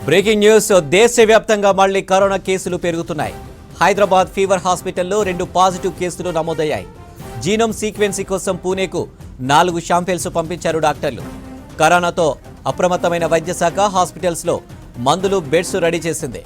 Breaking news దేశవ్యాప్తంగా మళ్లీ corona కేసులు పెరుగుతున్నాయి. హైదరాబాద్ ఫీవర్ హాస్పిటల్లో 2 పాజిటివ్ కేసులు నమోదయ్యాయి. జీనోమ్ సీక్వెన్సీ కోసం పూణేకు 4 శాంపిల్స్ పంపించారు డాక్టర్లు. కరోనాతో అప్రమత్తమైన వైద్య శాఖ హాస్పిటల్స్లో మందులు, బెడ్స్ రెడీ చేసింది.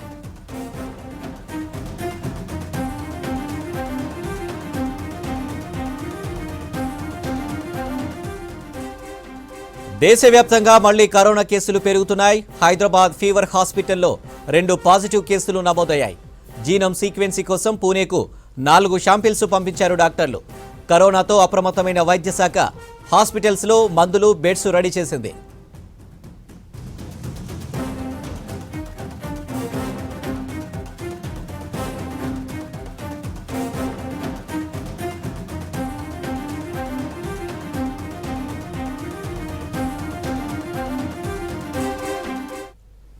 దేశవ్యాప్తంగా మళ్లీ కరోనా కేసులు పెరుగుతున్నాయి. హైదరాబాద్ ఫీవర్ హాస్పిటల్లో 2 పాజిటివ్ కేసులు నమోదయ్యాయి. జీనోమ్ సీక్వెన్సీ కోసం పూణేకు 4 శాంపిల్స్ పంపించారు డాక్టర్లు. కరోనాతో అప్రమత్తమైన వైద్య శాఖ హాస్పిటల్స్లో మందులు, బెడ్స్ రెడీ చేసింది.